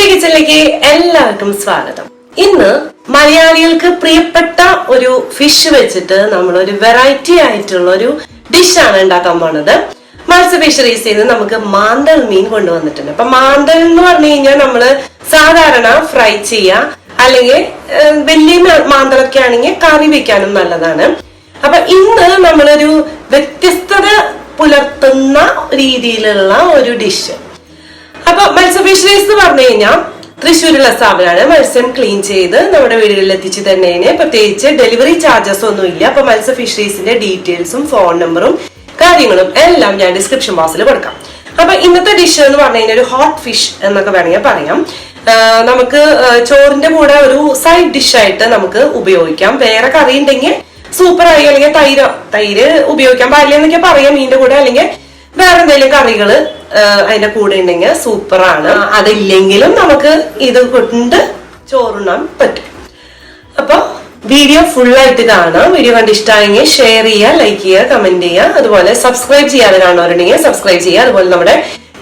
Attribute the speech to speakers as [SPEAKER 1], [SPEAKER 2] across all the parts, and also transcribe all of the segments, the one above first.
[SPEAKER 1] ലിസ്ബി കിച്ചണിലേക്ക് എല്ലാവർക്കും സ്വാഗതം. ഇന്ന് മലയാളികൾക്ക് പ്രിയപ്പെട്ട ഒരു ഫിഷ് വെച്ചിട്ട് നമ്മൾ ഒരു വെറൈറ്റി ആയിട്ടുള്ള ഒരു ഡിഷാണ് ഉണ്ടാക്കാൻ പോണത്. മത്സ്യ ഫിഷറീസിൽ നിന്ന് നമുക്ക് മാന്തൽ മീൻ കൊണ്ടുവന്നിട്ടുണ്ട്. അപ്പൊ മാന്തൽ എന്ന് പറഞ്ഞു കഴിഞ്ഞാൽ നമ്മള് സാധാരണ ഫ്രൈ ചെയ്യാം, അല്ലെങ്കിൽ വലിയ മാന്തലൊക്കെ ആണെങ്കിൽ കറി വെക്കാനും നല്ലതാണ്. അപ്പൊ ഇന്ന് നമ്മളൊരു വ്യത്യസ്തത പുലർത്തുന്ന രീതിയിലുള്ള ഒരു ഡിഷ്. അപ്പൊ മത്സ്യ ഫിഷറീസ് എന്ന് പറഞ്ഞു കഴിഞ്ഞാൽ തൃശ്ശൂരുള്ള സ്ഥാപനമാണ്. മത്സ്യം ക്ലീൻ ചെയ്ത് നമ്മുടെ വീടുകളിൽ എത്തിച്ചു തന്നതിന് പ്രത്യേകിച്ച് ഡെലിവറി ചാർജസ് ഒന്നും ഇല്ല. അപ്പൊ മത്സ്യ ഫിഷറീസിന്റെ ഡീറ്റെയിൽസും ഫോൺ നമ്പറും കാര്യങ്ങളും എല്ലാം ഞാൻ ഡിസ്ക്രിപ്ഷൻ ബോക്സിൽ കൊടുക്കാം. അപ്പൊ ഇന്നത്തെ ഡിഷ് എന്ന് പറഞ്ഞു കഴിഞ്ഞാൽ ഒരു ഹോട്ട് ഫിഷ് എന്നൊക്കെ വേണമെങ്കിൽ പറയാം. നമുക്ക് ചോറിന്റെ കൂടെ ഒരു സൈഡ് ഡിഷ് ആയിട്ട് നമുക്ക് ഉപയോഗിക്കാം. വേറെ കറി ഉണ്ടെങ്കിൽ സൂപ്പറായി, അല്ലെങ്കിൽ തൈര് ഉപയോഗിക്കാൻ പാടില്ല എന്നൊക്കെ പറയാം മീനിന്റെ കൂടെ, അല്ലെങ്കിൽ വേറെ എന്തെങ്കിലും കറികള് അതിന്റെ കൂടെ ഉണ്ടെങ്കിൽ സൂപ്പറാണ്. അതില്ലെങ്കിലും നമുക്ക് ഇത് കൊണ്ട് ചോറുണ്ണാൻ പറ്റും. അപ്പൊ വീഡിയോ ഫുള്ളായിട്ട് കാണാം. വീഡിയോ കണ്ട് ഇഷ്ടമായെങ്കിൽ ഷെയർ ചെയ്യുക, ലൈക്ക് ചെയ്യുക, കമന്റ് ചെയ്യുക. അതുപോലെ സബ്സ്ക്രൈബ് ചെയ്യാതെ കാണുന്നവരുണ്ടെങ്കിൽ സബ്സ്ക്രൈബ് ചെയ്യുക. അതുപോലെ നമ്മുടെ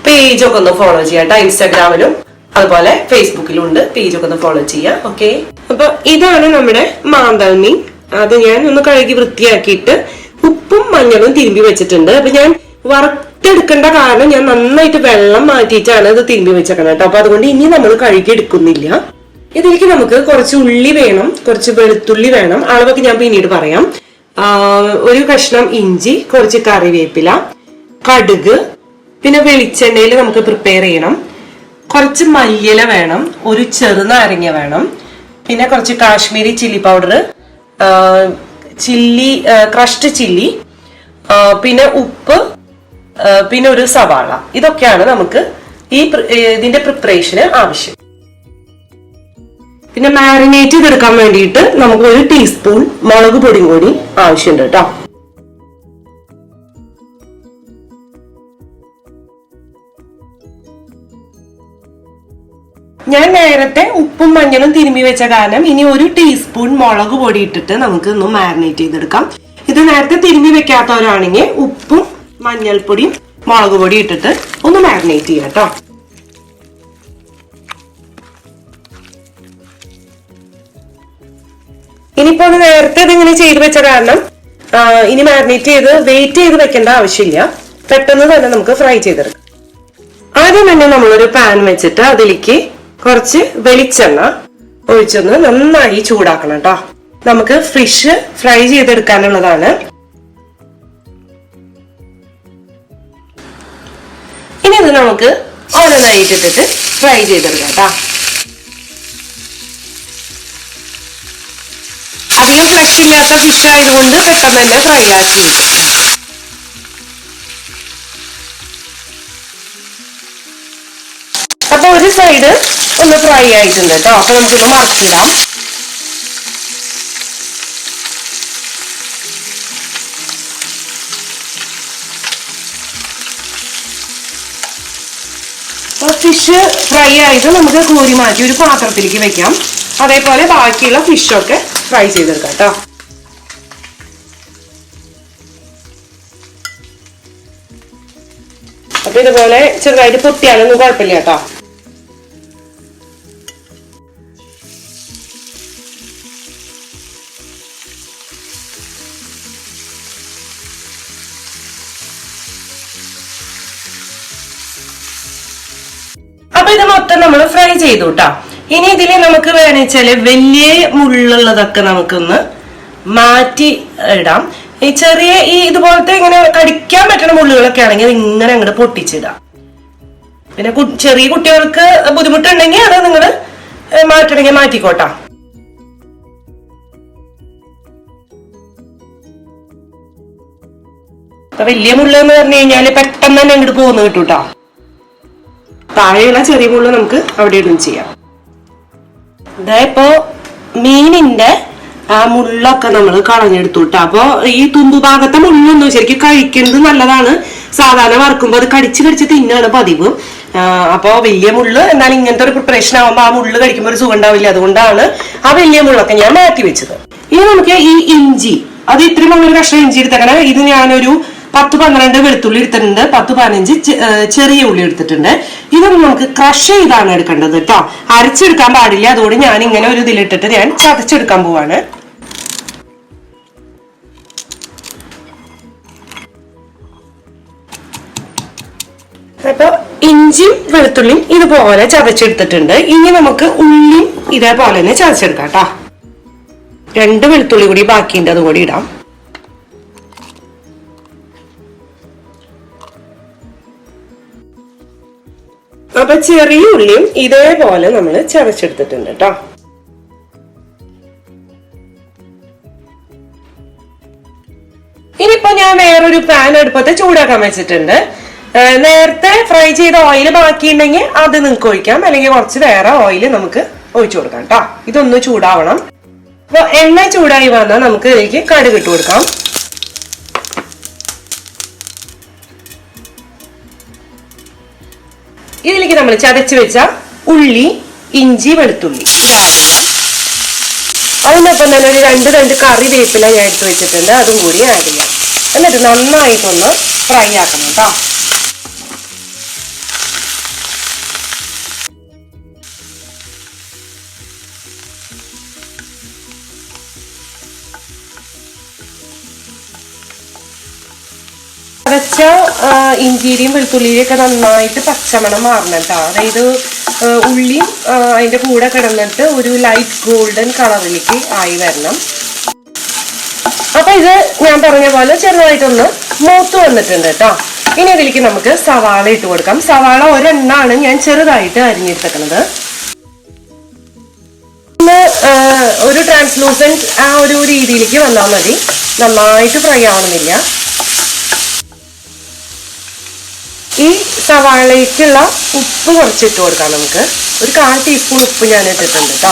[SPEAKER 1] പേജൊക്കെ ഒന്ന് ഫോളോ ചെയ്യാം. ഇൻസ്റ്റാഗ്രാമിലും അതുപോലെ ഫേസ്ബുക്കിലും ഉണ്ട്. പേജൊക്കെ ഒന്ന് ഫോളോ ചെയ്യാം. ഓക്കെ, അപ്പൊ ഇതാണ് നമ്മുടെ മാന്തൽ മീൻ. അത് ഞാൻ ഒന്ന് കഴുകി വൃത്തിയാക്കിയിട്ട് ഉപ്പും മഞ്ഞളും തിരുമ്പി വെച്ചിട്ടുണ്ട്. അപ്പൊ ഞാൻ വറുത്തെടുക്കേണ്ട കാരണം ഞാൻ നന്നായിട്ട് വെള്ളം മാറ്റിയിട്ടാണ് ഇത് തിരുമ്പി വെച്ചേക്കണം കേട്ടോ. അപ്പൊ അതുകൊണ്ട് ഇനി നമ്മൾ കഴുകി എടുക്കുന്നില്ല. ഇതിലേക്ക് നമുക്ക് കുറച്ച് ഉള്ളി വേണം, കുറച്ച് വെളുത്തുള്ളി വേണം. അളവൊക്കെ ഞാൻ പിന്നീട് പറയാം. ഒരു കഷ്ണം ഇഞ്ചി, കുറച്ച് കറിവേപ്പില, കടുക്, പിന്നെ വെളിച്ചെണ്ണയിൽ നമുക്ക് പ്രിപ്പയർ ചെയ്യണം. കുറച്ച് മല്ലിയില വേണം, ഒരു ചെറുനാരങ്ങ വേണം, പിന്നെ കുറച്ച് Kashmiri chilli powder, chilli crushed chilli, പിന്നെ ഉപ്പ്, പിന്നെ ഒരു സവാള. ഇതൊക്കെയാണ് നമുക്ക് ഇതിന്റെ പ്രിപ്പറേഷന് ആവശ്യം. പിന്നെ മാരിനേറ്റ് ചെയ്തെടുക്കാൻ വേണ്ടിയിട്ട് നമുക്ക് 1 ടീസ്പൂൺ മുളക് പൊടിയും കൂടി ആവശ്യമുണ്ട് കേട്ടോ. ഞാൻ നേരത്തെ ഉപ്പും മഞ്ഞളും തിരുമ്പി വെച്ച കാരണം ഇനി 1 ടീസ്പൂൺ മുളക് പൊടി ഇട്ടിട്ട് നമുക്ക് ഒന്ന് മാരിനേറ്റ് ചെയ്തെടുക്കാം. ഇത് നേരത്തെ തിരുമ്പി വെക്കാത്തവരാണെങ്കിൽ ഉപ്പും മഞ്ഞൾപ്പൊടിയും മുളക് പൊടി ഇട്ടിട്ട് ഒന്ന് മാരിനേറ്റ് ചെയ്യാം കേട്ടോ. ഇനിയിപ്പോ നേരത്തെ ഇതിങ്ങനെ ചെയ്ത് വെച്ച കാരണം ഇനി മാരിനേറ്റ് ചെയ്ത് വെയിറ്റ് ചെയ്ത് വെക്കേണ്ട ആവശ്യമില്ല. പെട്ടെന്ന് തന്നെ നമുക്ക് ഫ്രൈ ചെയ്തെടുക്കാം. ആദ്യം തന്നെ നമ്മളൊരു പാൻ വെച്ചിട്ട് അതിലേക്ക് കുറച്ച് വെളിച്ചെണ്ണ ഒഴിച്ചൊന്ന് നന്നായി ചൂടാക്കണം കേട്ടോ. നമുക്ക് ഫിഷ് ഫ്രൈ ചെയ്തെടുക്കാനുള്ളതാണ്. ഇനി ഇത് നമുക്ക് ഓരോന്നായിട്ട് ഇട്ടിട്ട് ഫ്രൈ ചെയ്തെടുക്കാം കേട്ടോ. അധികം ഫ്ലഷ് ഇല്ലാത്ത ഫിഷ് ആയതുകൊണ്ട് പെട്ടെന്ന് തന്നെ ഫ്രൈ ആക്കി. അപ്പൊ ഒരു സൈഡ് ഒന്ന് ഫ്രൈ ആയിട്ടുണ്ട് കേട്ടോ. അപ്പൊ നമുക്കൊന്ന് മറച്ചിടാം. ഫിഷ് ഫ്രൈ ആയിട്ട് നമുക്ക് കോരി മാറ്റി ഒരു പാത്രത്തിലേക്ക് വെക്കാം. അതേപോലെ ബാക്കിയുള്ള ഫിഷൊക്കെ ഫ്രൈ ചെയ്തെടുക്കാം കേട്ടോ. അപ്പൊ ഇതുപോലെ ചെറുതായിട്ട് പൊട്ടിയാലൊന്നും കുഴപ്പമില്ല കേട്ടോ. അപ്പൊ ഇത് മൊത്തം നമ്മൾ ഫ്രൈ ചെയ്തു കേട്ടോ. ഇനി ഇതിൽ നമുക്ക് വേണമെച്ചാല് വലിയ മുള്ളുള്ളതൊക്കെ നമുക്കൊന്ന് മാറ്റി ഇടാം. ഈ ചെറിയ ഇതുപോലത്തെ ഇങ്ങനെ കടിക്കാൻ പറ്റുന്ന മുള്ളുകളൊക്കെ ആണെങ്കിൽ ഇങ്ങനെ അങ്ങോട്ട് പൊട്ടിച്ചിടാം. പിന്നെ ചെറിയ കുട്ടികൾക്ക് ബുദ്ധിമുട്ടുണ്ടെങ്കിൽ അത് നിങ്ങൾ മാറ്റണമെങ്കിൽ മാറ്റിക്കോട്ടാ. അപ്പൊ വലിയ മുള്ള് എന്ന് പറഞ്ഞു കഴിഞ്ഞാല് പെട്ടെന്ന് തന്നെ അങ്ങോട്ട് പോകുന്ന കിട്ടൂട്ടോ. താഴെയുള്ള ചെറിയ മുള്ള് നമുക്ക് അവിടെ ഇടും ചെയ്യാം. ഇതായിപ്പോ മീനിന്റെ ആ മുള്ളൊക്കെ നമ്മൾ കളഞ്ഞെടുത്തു കേട്ടോ. അപ്പൊ ഈ തുമ്പുഭാഗത്തെ മുള്ളൊന്നും ശരിക്കും കഴിക്കുന്നത് നല്ലതാണ്. സാധാരണ വറുക്കുമ്പോ അത് കടിച്ച് തിന്നാണ് പതിവ്. അപ്പൊ വലിയ മുള്ള് എന്നാൽ ഇങ്ങനത്തെ ഒരു പ്രിപ്പറേഷൻ ആവുമ്പോ ആ മുള്ള് കഴിക്കുമ്പോൾ ഒരു സുഖം ഉണ്ടാവില്ല. അതുകൊണ്ടാണ് ആ വലിയ മുള്ളൊക്കെ ഞാൻ മാറ്റി വെച്ചത്. ഇനി നമുക്ക് ഈ ഇഞ്ചി, അത് ഇത്രയും ഒരു കഷ്ണം ഇഞ്ചി എടുത്തേക്കണം. ഇത് ഞാനൊരു 10-12 വെളുത്തുള്ളി എടുത്തിട്ടുണ്ട്, 10-15 ചെറിയ ഉള്ളി എടുത്തിട്ടുണ്ട്. ഇതൊന്നും നമുക്ക് ക്രഷ് ചെയ്താണ് എടുക്കേണ്ടത് കേട്ടോ, അരച്ചെടുക്കാൻ പാടില്ല. അതുകൊണ്ട് ഞാൻ ഇങ്ങനെ ഒരു ഇതിലിട്ടിട്ട് ഞാൻ ചതച്ചെടുക്കാൻ പോവാണ്. അപ്പൊ ഇഞ്ചിയും വെളുത്തുള്ളിയും ഇതുപോലെ ചതച്ചെടുത്തിട്ടുണ്ട്. ഇനി നമുക്ക് ഉള്ളിയും ഇതേപോലെ തന്നെ ചതച്ചെടുക്കാം കേട്ടോ. 2 വെളുത്തുള്ളി കൂടി ബാക്കിയുണ്ട്, അതും കൂടി ഇടാം. അപ്പൊ ചെറിയ ഉള്ളിയും ഇതേപോലെ നമ്മൾ ചതച്ചെടുത്തിട്ടുണ്ട് കേട്ടോ. ഇനിയിപ്പോ ഞാൻ വേറൊരു പാൻ അടുപ്പത്ത് ചൂടാക്കാൻ വെച്ചിട്ടുണ്ട്. നേരത്തെ ഫ്രൈ ചെയ്ത ഓയിൽ ബാക്കിയുണ്ടെങ്കിൽ അത് നിങ്ങൾക്ക് ഒഴിക്കാം, അല്ലെങ്കിൽ കുറച്ച് വേറെ ഓയിൽ നമുക്ക് ഒഴിച്ചു കൊടുക്കാം കേട്ടോ. ഇതൊന്ന് ചൂടാവണം. അപ്പൊ എണ്ണ ചൂടായി വന്നാൽ നമുക്ക് ഇതിലേക്ക് കടുക് ഇട്ട് കൊടുക്കാം. ഇതിലേക്ക് നമ്മൾ ചതച്ച് വെച്ച ഉള്ളി, ഇഞ്ചി, വെളുത്തുള്ളി അതിനൊപ്പം തന്നെ ഒരു 2 കറിവേപ്പില ഞാൻ എടുത്ത് വെച്ചിട്ടുണ്ട്, അതും കൂടി ആഡ് ചെയ്യാം. എന്നിട്ട് നന്നായിട്ടൊന്ന് ഫ്രൈ ആക്കണം കേട്ടോ. ചതച്ച ഇഞ്ചിയുടെയും വെളുത്തുള്ളിയും ഒക്കെ നന്നായിട്ട് പച്ചമണം മാറണം കേട്ടോ. അതായത് ഉള്ളിയും അതിന്റെ കൂടെ കിടന്നിട്ട് ഒരു ലൈറ്റ് ഗോൾഡൻ കളറിലേക്ക് ആയി വരണം. അപ്പൊ ഇത് ഞാൻ പറഞ്ഞ പോലെ ചെറുതായിട്ടൊന്ന് മൂത്ത് വന്നിട്ടുണ്ട് കേട്ടോ. ഇനി ഇതിലേക്ക് നമുക്ക് സവാള ഇട്ട് കൊടുക്കാം. സവാള ഒരെണ്ണാണ് ഞാൻ ചെറുതായിട്ട് അരിഞ്ഞെടുത്തേക്കുന്നത്. ഒരു ട്രാൻസ്ലൂസൻറ്റ് ആ ഒരു രീതിയിലേക്ക് വന്നാൽ മതി, നന്നായിട്ട് ഫ്രൈ ആവണമെന്നില്ല. ഈ സവാളയ്ക്കുള്ള ഉപ്പ് കുറച്ചിട്ട് കൊടുക്കാം നമുക്ക്. ഒരു 1/4 ടീസ്പൂൺ ഉപ്പ് ഞാൻ ഇട്ടിട്ടുണ്ട് കേട്ടോ.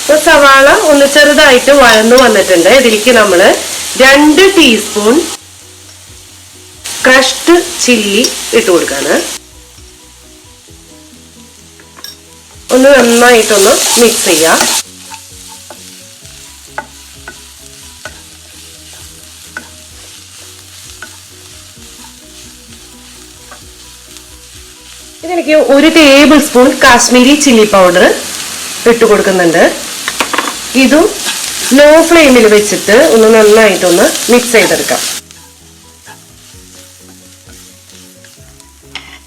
[SPEAKER 1] ഇപ്പൊ സവാള ഒന്ന് ചെറുതായിട്ട് വഴന്നു വന്നിട്ടുണ്ട്. ഇതിലേക്ക് നമ്മൾ 2 ടീസ്പൂൺ ക്രഷ്ഡ് ചില്ലി ഇട്ട് കൊടുക്കാണ്. ഒന്ന് നന്നായിട്ടൊന്ന് മിക്സ് ചെയ്യാം. ഇതിലേക്ക് 1 table spoon Kashmiri chilli powder ഇട്ട് കൊടുക്കുന്നുണ്ട്. ഇതും ലോ ഫ്ലെയിമിൽ വെച്ചിട്ട് ഒന്ന് നന്നായിട്ടൊന്ന് മിക്സ് ചെയ്തെടുക്കാം.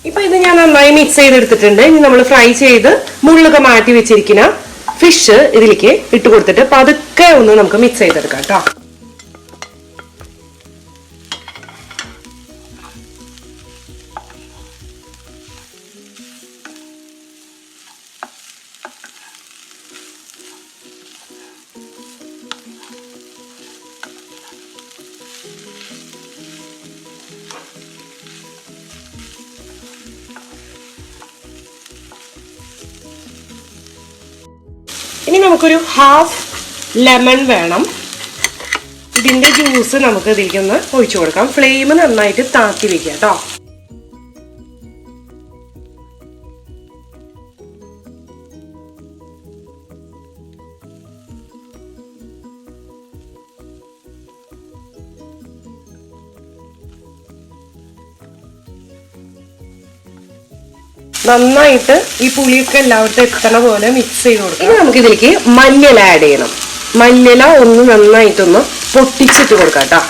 [SPEAKER 1] ഇപ്പൊ ഇത് ഞാൻ നന്നായി മിക്സ് ചെയ്തെടുത്തിട്ടുണ്ട്. ഇനി നമ്മൾ ഫ്രൈ ചെയ്ത് മുള്ളൊക്കെ മാറ്റി വെച്ചിരിക്കുന്ന ഫിഷ് ഇതിലേക്ക് ഇട്ട് കൊടുത്തിട്ട് പതുക്കെ ഒന്ന് നമുക്ക് മിക്സ് ചെയ്തെടുക്കാം കേട്ടോ. ഇനി നമുക്കൊരു 1/2 ലെമൺ വേണം. ഇതിന്റെ ജ്യൂസ് നമുക്ക് ഇതിലേക്കൊന്ന് ഒഴിച്ചു കൊടുക്കാം. ഫ്ലെയിം നന്നായിട്ട് താത്തി വെക്കാം കേട്ടോ. നന്നായിട്ട് ഈ പുളിയൊക്കെ എല്ലാവർക്കും എത്തണ പോലെ മിക്സ് ചെയ്ത് കൊടുക്കാം. ഇനി നമുക്ക് ഇതിലേക്ക് മഞ്ഞൾ ആഡ് ചെയ്യണം. മഞ്ഞള ഒന്ന് നന്നായിട്ടൊന്ന് പൊട്ടിച്ചിട്ട് കൊടുക്കാം കേട്ടോ.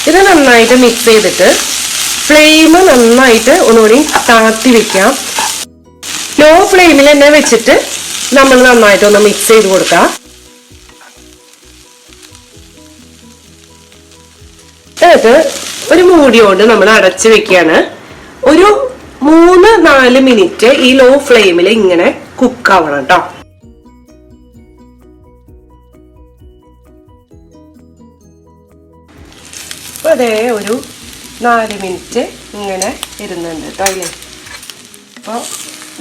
[SPEAKER 1] ഇത് നന്നായിട്ട് മിക്സ് ചെയ്തിട്ട് ഫ്ലെയിം നന്നായിട്ട് ഒന്നുകൂടി താത്തി വെക്കാം. ലോ ഫ്ലെയിമിൽ തന്നെ വെച്ചിട്ട് നമ്മൾ നന്നായിട്ടൊന്ന് മിക്സ് ചെയ്ത് കൊടുക്കാം. എന്നിട്ട് ഒരു മൂടിയോണ്ട് നമ്മൾ അടച്ചു വെക്കുകയാണ്. ഒരു 3-4 മിനിറ്റ് ഈ ലോ ഫ്ലെയിമിൽ ഇങ്ങനെ കുക്ക് ആവണം കേട്ടോ. അതേ ഒരു 4 മിനിറ്റ് ഇങ്ങനെ ഇരുന്നുണ്ട് കേട്ടോ അതില്. അപ്പോൾ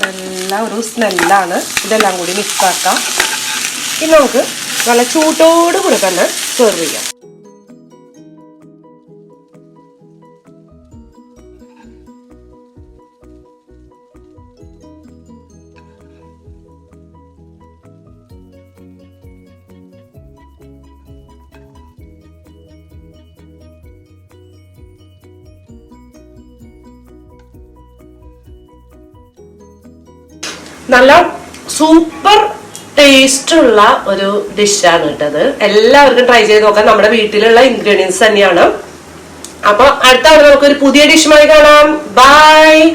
[SPEAKER 1] നല്ല ഒരു സ്മെല്ലാണ്. ഇതെല്ലാം കൂടി മിക്സ് ആക്കാം. ഇനി നമുക്ക് നല്ല ചൂട്ടോട് കൂടെ തന്നെ സെർവ് ചെയ്യാം. നല്ല സൂപ്പർ ടേസ്റ്റ് ഉള്ള ഒരു ഡിഷാണ് കേട്ടത്. എല്ലാവർക്കും ട്രൈ ചെയ്ത് നോക്കാം. നമ്മുടെ വീട്ടിലുള്ള ഇൻഗ്രീഡിയൻസ് തന്നെയാണ്. അപ്പൊ അടുത്ത തവണ നമുക്ക് ഒരു പുതിയ ഡിഷുമായി കാണാം. ബൈ.